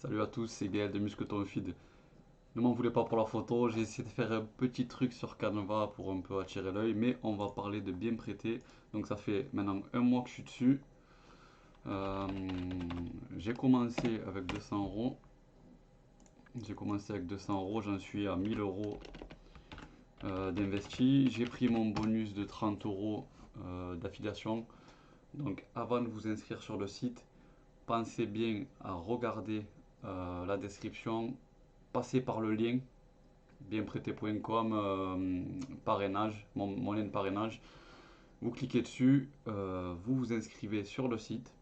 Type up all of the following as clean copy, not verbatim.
Salut à tous, c'est Gaël de Muscleton Feed. Ne m'en voulez pas pour la photo, j'ai essayé de faire un petit truc sur Canva pour un peu attirer l'œil, mais on va parler de bien prêter. Donc ça fait maintenant un mois que je suis dessus. Euh, j'ai commencé avec 200 euros. J'en suis à 1000 euros d'investi. J'ai pris mon bonus de 30 euros d'affiliation. Donc avant de vous inscrire sur le site, pensez bien à regarder la description, passez par le lien bienprêté.com, parrainage, mon lien de parrainage. Vous cliquez dessus, vous vous inscrivez sur le site,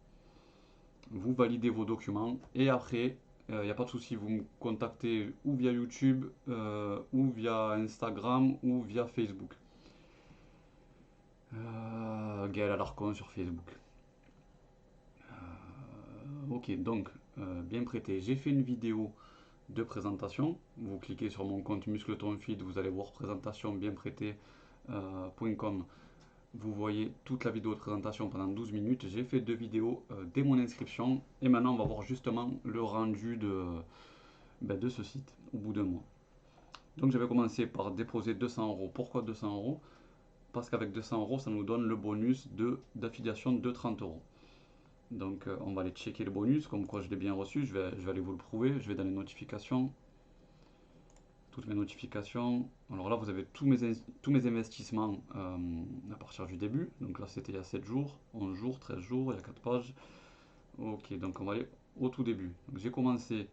vous validez vos documents et après, il n'y a pas de souci, vous me contactez ou via YouTube, ou via Instagram, ou via Facebook. Gaël Alarcon sur Facebook. Ok, donc, bien prêté. J'ai fait une vidéo de présentation. Vous cliquez sur mon compte Muscleton Feed, vous allez voir présentation bien prêté.com. Vous voyez toute la vidéo de présentation pendant 12 minutes. J'ai fait deux vidéos dès mon inscription. Et maintenant, on va voir justement le rendu de ce site au bout d'un mois. Donc, j'avais commencé par déposer 200 euros. Pourquoi 200 euros? Parce qu'avec 200 euros, ça nous donne le bonus d'affiliation de 30 euros. Donc, on va aller checker le bonus. Comme quoi, je l'ai bien reçu. Je vais aller vous le prouver. Je vais dans les notifications. Toutes mes notifications. Alors là, vous avez tous mes investissements à partir du début. Donc là, c'était il y a 7 jours, 11 jours, 13 jours, il y a 4 pages. Ok, donc on va aller au tout début. J'ai commencé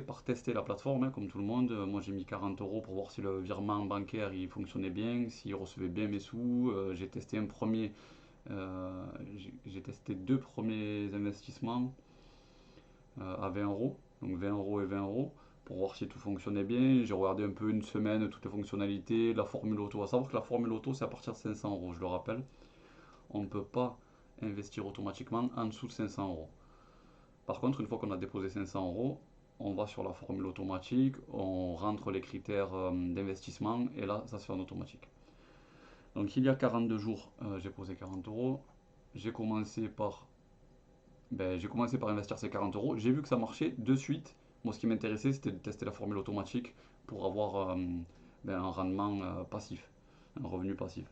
par tester la plateforme, hein, comme tout le monde. Moi, j'ai mis 40 euros pour voir si le virement bancaire il fonctionnait bien, s'il recevait bien mes sous. J'ai testé j'ai testé deux premiers investissements à 20 euros, donc 20 euros et 20 euros, pour voir si tout fonctionnait bien. J'ai regardé un peu une semaine toutes les fonctionnalités, la formule auto. À savoir que la formule auto, c'est à partir de 500 euros, je le rappelle. On ne peut pas investir automatiquement en dessous de 500 euros. Par contre, une fois qu'on a déposé 500 euros, on va sur la formule automatique, on rentre les critères d'investissement et là, ça se fait en automatique. Donc il y a 42 jours, j'ai posé 40 euros. J'ai commencé par j'ai commencé par investir ces 40 euros. J'ai vu que ça marchait de suite. Moi, ce qui m'intéressait, c'était de tester la formule automatique pour avoir un rendement passif, un revenu passif,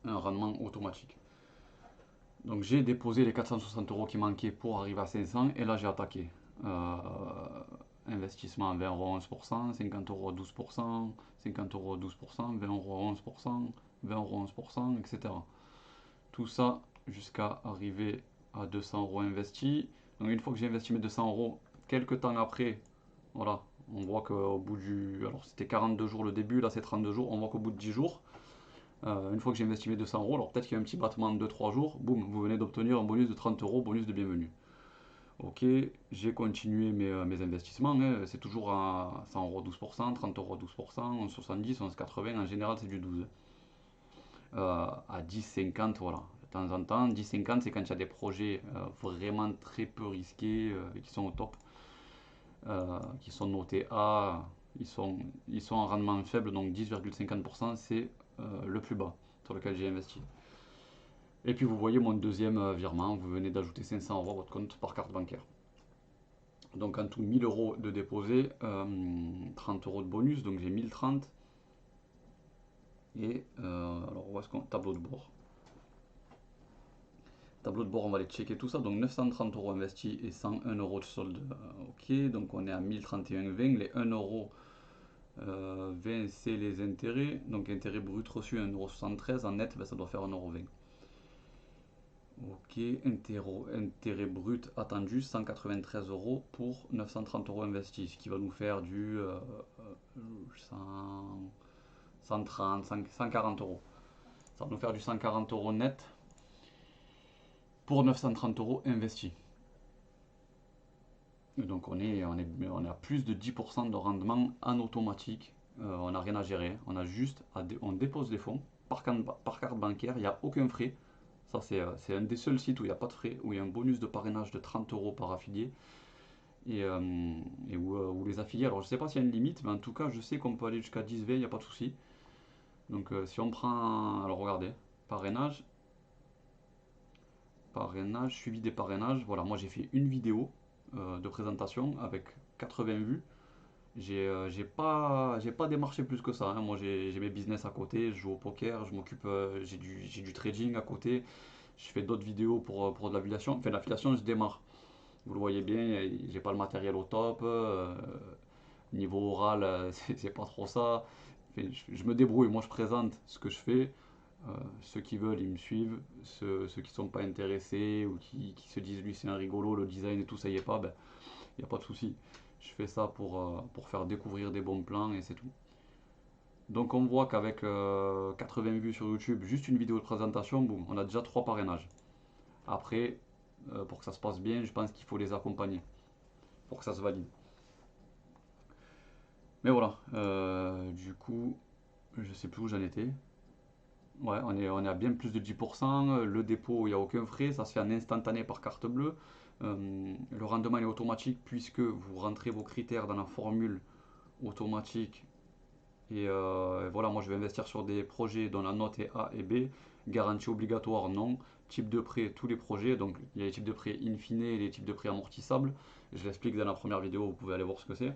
un rendement automatique. Donc, j'ai déposé les 460 euros qui manquaient pour arriver à 500 et là, j'ai attaqué. Euh, Investissement à 20 euros à 11%, 50 euros à 12%, 50 euros à 12%, 20 euros à 11%, 20 euros à 11%, etc. Tout ça jusqu'à arriver à 200 euros investis. Donc une fois que j'ai investi mes 200 euros, quelques temps après, voilà, on voit qu'au bout du... Alors c'était 42 jours le début, là c'est 32 jours, on voit qu'au bout de 10 jours, une fois que j'ai investi mes 200 euros, alors peut-être qu'il y a un petit battement de 2-3 jours, boum, vous venez d'obtenir un bonus de 30 euros, bonus de bienvenue. Ok, j'ai continué mes investissements, hein, c'est toujours à 100 euros 12%, 30 euros 12%, 11,70, 11,80, en général c'est du 12. À 10-50, voilà. De temps en temps, 10-50, c'est quand il y a des projets vraiment très peu risqués, qui sont au top, qui sont notés A, ils sont en rendement faible, donc 10,50%, c'est le plus bas sur lequel j'ai investi. Et puis vous voyez mon deuxième virement, vous venez d'ajouter 500 euros à votre compte par carte bancaire. Donc en tout 1000 euros de déposé, 30 euros de bonus, donc j'ai 1030. Et alors où est-ce qu'on... Tableau de bord. Tableau de bord, on va aller checker tout ça. Donc 930 euros investis et 101 euros de solde. Ok, donc on est à 1031,20. Les 1 euro 20, c'est les intérêts. Donc intérêt brut reçu 1,73 €. En net, ben, ça doit faire 1,20 €. Ok, intérêt brut attendu 193 euros pour 930 euros investis. Ce qui va nous faire du 100, 130, 140 euros. Ça va nous faire du 140 euros net pour 930 euros investis. Donc on est à plus de 10% de rendement en automatique. On n'a rien à gérer. On dépose les fonds par carte bancaire. Il n'y a aucun frais. Ça, c'est un des seuls sites où il n'y a pas de frais, où il y a un bonus de parrainage de 30 euros par affilié. Et où les affiliés, alors je ne sais pas s'il y a une limite, mais en tout cas, je sais qu'on peut aller jusqu'à 10-20, il n'y a pas de souci. Donc si on prend, alors regardez, parrainage, suivi des parrainages. Voilà, moi j'ai fait une vidéo. de présentation avec 80 vues. J'ai pas démarché plus que ça, hein. Moi, j'ai mes business à côté, je joue au poker, je m'occupe, j'ai du trading à côté, je fais d'autres vidéos pour de l'affiliation. Enfin, l'affiliation, je démarre. Vous le voyez bien, j'ai pas le matériel au top. Niveau oral, c'est pas trop ça. Enfin, je me débrouille, moi je présente ce que je fais. Ceux qui veulent, ils me suivent. Ceux qui sont pas intéressés ou qui se disent lui c'est un rigolo, le design et tout, ça y est pas, ben, il n'y a pas de souci. Je fais ça pour faire découvrir des bons plans et c'est tout. Donc on voit qu'avec 80 vues sur YouTube, juste une vidéo de présentation, boum, on a déjà 3 parrainages. Après, pour que ça se passe bien, je pense qu'il faut les accompagner pour que ça se valide. Mais voilà, du coup, je sais plus où j'en étais. Ouais, on est à bien plus de 10%. Le dépôt, il n'y a aucun frais. Ça se fait en instantané par carte bleue. Le rendement est automatique puisque vous rentrez vos critères dans la formule automatique. Et voilà, moi je vais investir sur des projets dont la note est A et B. Garantie obligatoire, non. Type de prêt, tous les projets. Donc il y a les types de prêts in fine et les types de prêts amortissables. Je l'explique dans la première vidéo, vous pouvez aller voir ce que c'est.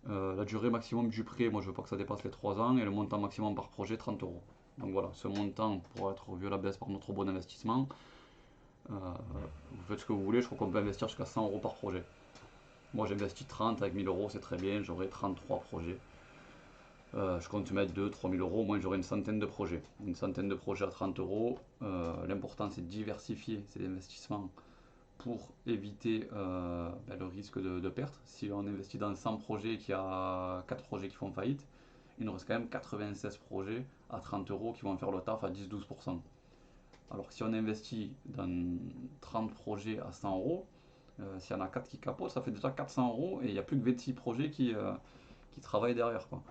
La durée maximum du prêt, moi je veux pas que ça dépasse les 3 ans. Et le montant maximum par projet, 30 euros. Donc voilà, ce montant pourra être revu à la baisse par notre bon investissement. Vous faites ce que vous voulez, je crois qu'on peut investir jusqu'à 100 euros par projet. Moi j'investis 30 avec 1000 euros, c'est très bien, j'aurai 33 projets. Je compte mettre 2-3 000 euros, au moins j'aurai une centaine de projets. Une centaine de projets à 30 euros. L'important c'est de diversifier ces investissements pour éviter le risque de perte. Si on investit dans 100 projets et qu'il y a 4 projets qui font faillite, il nous reste quand même 96 projets à 30 euros qui vont faire le taf à 10-12%. Alors que si on investit dans 30 projets à 100 euros, s'il y en a 4 qui capotent, ça fait déjà 400 euros et il n'y a plus que 26 projets qui travaillent derrière, quoi.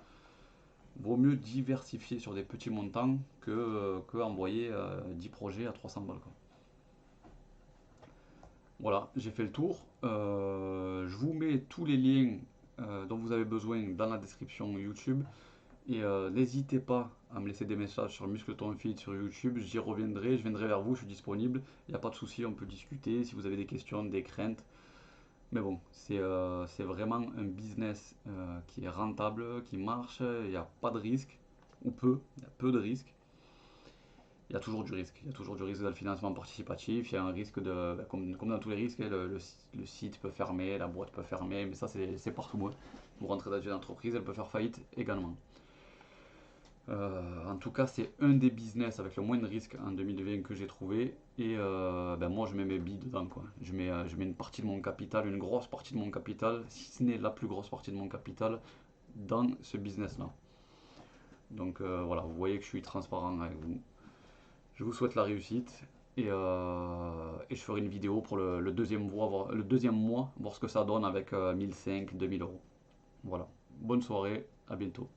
Vaut mieux diversifier sur des petits montants que envoyer 10 projets à 300 balles, quoi. Voilà, j'ai fait le tour. Je vous mets tous les liens dont vous avez besoin dans la description YouTube. Et n'hésitez pas à me laisser des messages sur Muscleton Fit sur YouTube. J'y reviendrai, je viendrai vers vous, je suis disponible. Il n'y a pas de souci, on peut discuter si vous avez des questions, des craintes. Mais bon, c'est vraiment un business qui est rentable, qui marche. Il n'y a pas de risque, ou peu, il y a peu de risques. Il y a toujours du risque. Il y a toujours du risque dans le financement participatif. Il y a un risque de, comme dans tous les risques, hein, le site peut fermer, la boîte peut fermer, mais ça c'est partout, hein. Vous rentrez dans une entreprise, elle peut faire faillite également. En tout cas, c'est un des business avec le moins de risques en 2020 que j'ai trouvé. Et moi, je mets mes billes dedans, quoi. Je mets une partie de mon capital, une grosse partie de mon capital, si ce n'est la plus grosse partie de mon capital, dans ce business-là. Donc voilà, vous voyez que je suis transparent avec vous. Je vous souhaite la réussite. Et je ferai une vidéo pour le deuxième mois, voir ce que ça donne avec 1500, 2000 euros. Voilà. Bonne soirée, à bientôt.